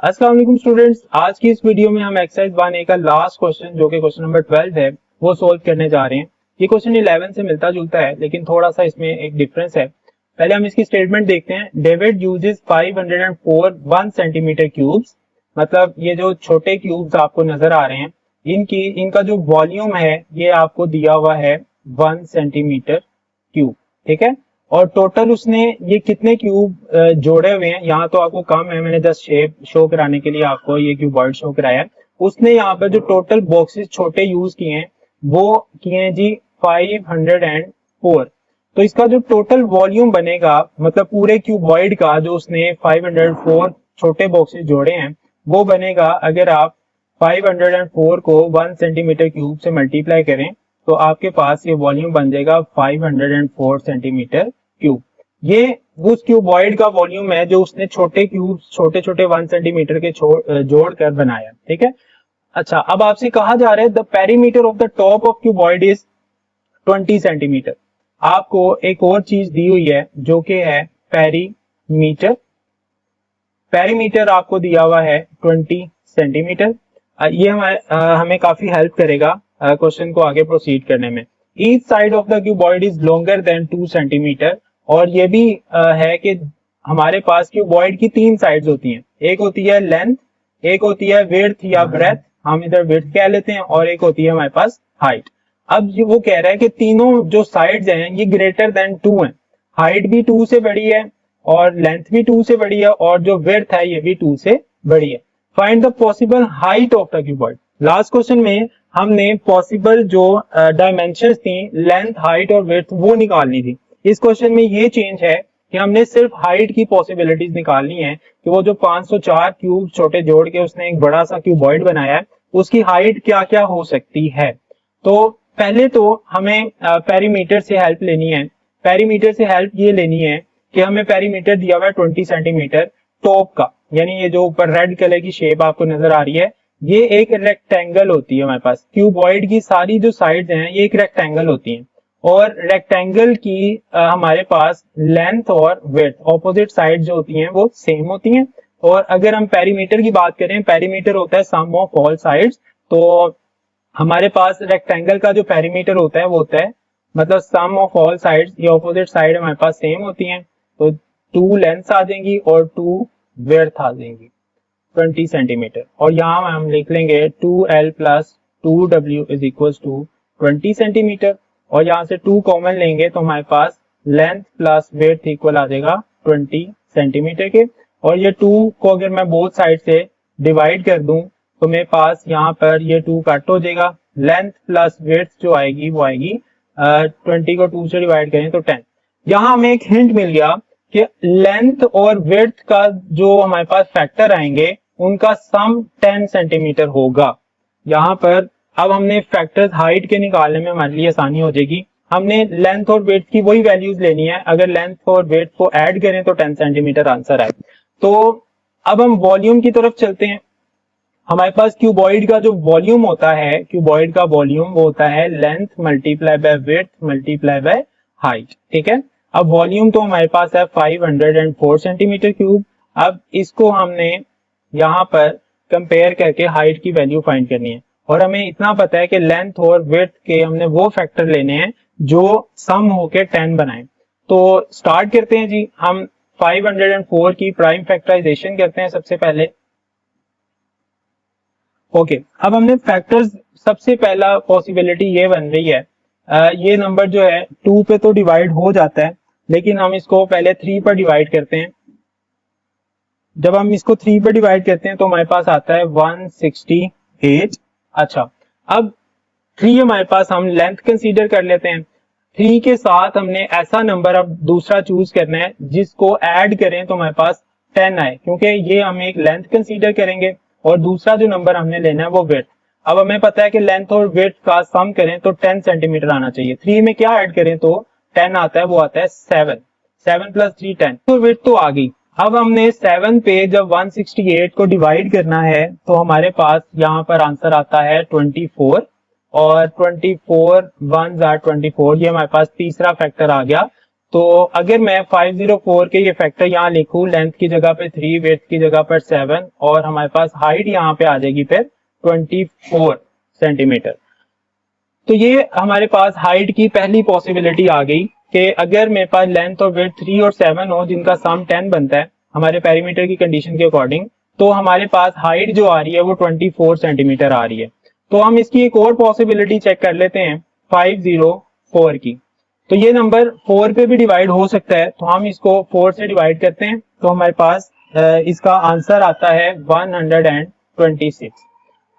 अस्सलाम वालेकुम स्टूडेंट्स, आज की इस वीडियो में हम एक्सरसाइज 1A का लास्ट क्वेश्चन जो कि क्वेश्चन नंबर 12 है वो सोल्व करने जा रहे हैं। ये क्वेश्चन 11 से मिलता जुलता है लेकिन थोड़ा सा इसमें एक डिफरेंस है। पहले हम इसकी स्टेटमेंट देखते हैं। डेविड यूजेस 504 1 सेंटीमीटर क्यूब्स, मतलब ये जो छोटे क्यूब्स आपको नजर आ रहे हैं इनका जो वॉल्यूम है ये आपको दिया हुआ है 1 सेंटीमीटर क्यूब, ठीक है। और टोटल उसने ये कितने क्यूब जोड़े हुए हैं, यहाँ तो आपको कम है, मैंने जस्ट शेप शो कराने के लिए आपको ये क्यूबॉइड शो कराया है। उसने यहाँ पर जो टोटल बॉक्सेस छोटे यूज किए हैं वो किए हैं जी 504। तो इसका जो टोटल वॉल्यूम बनेगा, मतलब पूरे क्यूबॉइड का जो उसने 504 छोटे बॉक्सेस जोड़े हैं वो बनेगा, अगर आप 504 को 1 सेंटीमीटर क्यूब से मल्टीप्लाई करें तो आपके पास ये वॉल्यूम बन जाएगा 504 सेंटीमीटर क्यूब। ये उस क्यूबॉइड का वॉल्यूम है जो उसने छोटे क्यूब छोटे छोटे 1 सेंटीमीटर के जोड़कर बनाया, ठीक है। अच्छा, अब आपसे कहा जा रहा है the perimeter of the top of cuboid is 20 centimetre. आपको एक और चीज दी हुई है जो कि है पेरीमीटर। पेरीमीटर आपको दिया हुआ है 20 सेंटीमीटर। ये हमें काफी हेल्प करेगा क्वेश्चन को आगे प्रोसीड करने में। Each side of the cuboid is longer than 2 centimetre. और ये भी है कि हमारे पास क्यूबॉइड की 3 साइड्स होती हैं। एक होती है लेंथ, एक होती है विड्थ या ब्रेथ, हम इधर विड्थ कह लेते हैं, और एक होती है हमारे पास हाइट। अब वो कह रहा है कि तीनों जो साइड्स हैं ये ग्रेटर देन 2 हैं। हाइट भी 2 से बड़ी है और लेंथ भी 2 से बड़ी है और जो विड्थ है ये भी 2 से बड़ी है। Find the possible height of the cuboid. Last question में हमने पॉसिबल जो डायमेंशंस थी, लेंथ, हाइट और विड्थ, वो निकालनी थी। इस क्वेश्चन में ये चेंज है कि हमने सिर्फ हाइट की पॉसिबिलिटीज निकालनी है कि वो जो 504 क्यूब छोटे जोड़ के उसने एक बड़ा सा क्यूबॉइड बनाया है उसकी हाइट क्या क्या हो सकती है। तो पहले तो हमें पेरीमीटर से हेल्प लेनी है। पेरीमीटर से हेल्प ये लेनी है कि हमें पेरीमीटर दिया हुआ है 20 सेंटीमीटर टॉप का, यानी ये जो ऊपर रेड कलर की शेप आपको नजर आ रही है ये एक रेक्टेंगल होती है। हमारे पास क्यूबॉइड की सारी जो साइड्स हैं ये एक रेक्टेंगल होती हैं और रेक्टेंगल की हमारे पास लेंथ और विड्थ ऑपोजिट साइड जो होती हैं वो सेम होती हैं। और अगर हम पेरीमीटर की बात करें, पेरीमीटर होता है सम ऑफ ऑल साइड्स। तो हमारे पास रेक्टेंगल का जो पेरीमीटर होता है वो होता है मतलब सम ऑफ ऑल साइड्स, ये ऑपोजिट साइड हमारे पास सेम होती हैं। तो 2 लेंथ आ जाएंगी और 2 विड्थ आ जाएंगी 20 सेंटीमीटर। और यहाँ हम लिख लेंगे 2L plus 2W is equal to 20 centimetre. और यहाँ से 2 कॉमन लेंगे तो हमारे पास लेंथ प्लस विड्थ इक्वल आ जाएगा 20 सेंटीमीटर के। और ये 2 को अगर मैं बोथ साइड से डिवाइड कर दूं तो मेरे पास यहाँ पर ये 2 कट हो जाएगा। लेंथ प्लस विड्थ जो आएगी वो आएगी 20 को 2 से डिवाइड करें तो 10। यहाँ हमें एक हिंट मिल गया कि लेंथ और विड्थ का जो हमारे पास फैक्टर आएंगे उनका सम 10 सेंटीमीटर होगा। यहाँ पर अब हमने फैक्टर्स हाइट के निकालने में हमारे लिए आसानी हो जाएगी। हमने लेंथ और विड्थ की वही वैल्यूज लेनी है, अगर लेंथ और विड्थ को ऐड करें तो 10 सेंटीमीटर आंसर आए। तो अब हम वॉल्यूम की तरफ चलते हैं। हमारे पास क्यूबॉइड का जो वॉल्यूम होता है, क्यूबॉइड का वॉल्यूम वो होता है length multiply by width multiply by height, ठीक है। अब वॉल्यूम तो हमारे पास है 504 सेंटीमीटर क्यूब। अब इसको हमने यहाँ पर कंपेयर करके हाइट की वैल्यू फाइंड करनी है और हमें इतना पता है कि लेंथ और विड्थ के हमने वो फैक्टर लेने हैं जो सम होके 10 बनाए। तो स्टार्ट करते हैं जी। हम 504 की प्राइम फैक्टराइजेशन करते हैं सबसे पहले। ओके, अब हमने फैक्टर्स, सबसे पहला पॉसिबिलिटी ये बन रही है ये नंबर जो है 2 पे तो डिवाइड हो जाता है लेकिन हम इसको पहले 3 पर डिवाइड करते हैं। जब हम इसको 3 पर डिवाइड करते हैं तो हमारे पास आता है 168। अच्छा, अब 3 हमारे पास, हम लेंथ कंसीडर कर लेते हैं। 3 के साथ हमने ऐसा नंबर अब दूसरा चूज करना है जिसको ऐड करें तो हमारे पास 10 आए, क्योंकि ये हम एक लेंथ कंसीडर करेंगे और दूसरा जो नंबर हमने लेना है वो विड्थ। अब हमें पता है कि लेंथ और विड्थ का सम करें तो 10 सेंटीमीटर आना चाहिए। 3 में क्या ऐड करें तो 10 आता है, वो आता है 7। 7 प्लस 3 10, तो विड्थ तो आ गई। अब हमने 7 पे जब 168 को डिवाइड करना है तो हमारे पास यहाँ पर आंसर आता है 24 और 24 1 24, ये हमारे पास तीसरा फैक्टर आ गया। तो अगर मैं 504 के ये फैक्टर यहाँ लिखूं, लेंथ की जगह पे 3, विड्थ की जगह पर 7 और हमारे पास हाइट यहाँ पे आ जाएगी फिर 24 सेंटीमीटर। तो ये हमारे पास हाइट की पहली पॉसिबिलिटी आ गई कि अगर मेरे पास लेंथ और विड्थ 3 और 7 हो जिनका सम 10 बनता है हमारे पेरीमीटर की कंडीशन के अकॉर्डिंग, तो हमारे पास हाइट जो आ रही है वो 24 सेंटीमीटर आ रही है। तो हम इसकी एक और पॉसिबिलिटी चेक कर लेते हैं 504 की। तो ये नंबर 4 पे भी डिवाइड हो सकता है, तो हम इसको 4 से डिवाइड करते हैं तो हमारे पास इसका आंसर आता है 126।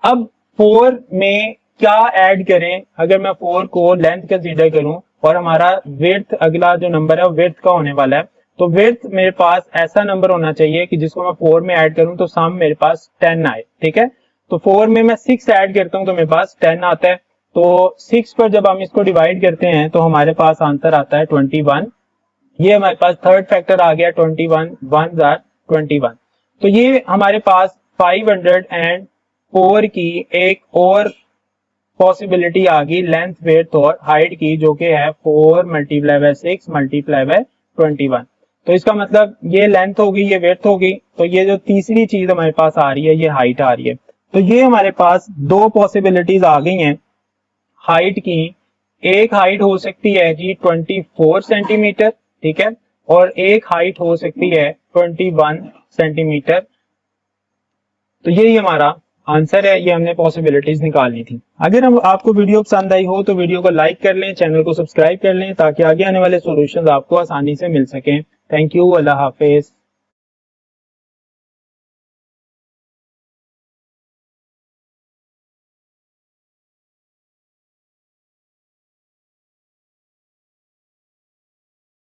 अब 4 में क्या ऐड करें, अगर मैं 4 को लेंथ कंसीडर करूं और हमारा विड्थ अगला जो नंबर है वो विड्थ का होने वाला है, तो विड्थ मेरे पास ऐसा नंबर होना चाहिए कि जिसको मैं 4 में ऐड करूं तो सम मेरे पास 10 आए। ठीक है, तो 4 में मैं 6 ऐड करता हूं तो मेरे पास 10 आता है। तो 6 पर जब हम इसको डिवाइड करते हैं तो हमारे पास आंसर आता है 21। ये हमारे पास थर्ड फैक्टर आ गया 21, 1 जार 21। तो ये हमारे पास 504 की एक और पॉसिबिलिटी आ गई लेंथ, विड्थ और हाइट की, जो कि है 4 मल्टीप्लाई बाय 6 मल्टीप्लाई बाय 21। तो इसका मतलब ये लेंथ होगी, ये विड्थ होगी, तो ये जो तीसरी चीज हमारे पास आ रही है ये हाइट आ रही है। तो ये हमारे पास दो पॉसिबिलिटीज आ गई हैं हाइट की। एक हाइट हो सकती है जी 24 सेंटीमीटर, ठीक है, और एक हाइट हो सकती है 21 सेंटीमीटर। तो यही हमारा आंसर है, ये हमने पॉसिबिलिटीज निकालनी थी। अगर हम आपको वीडियो पसंद आई हो तो वीडियो को लाइक कर लें, चैनल को सब्सक्राइब कर लें ताकि आगे आने वाले सॉल्यूशंस आपको आसानी से मिल सकें। Thank you, Allah Hafiz.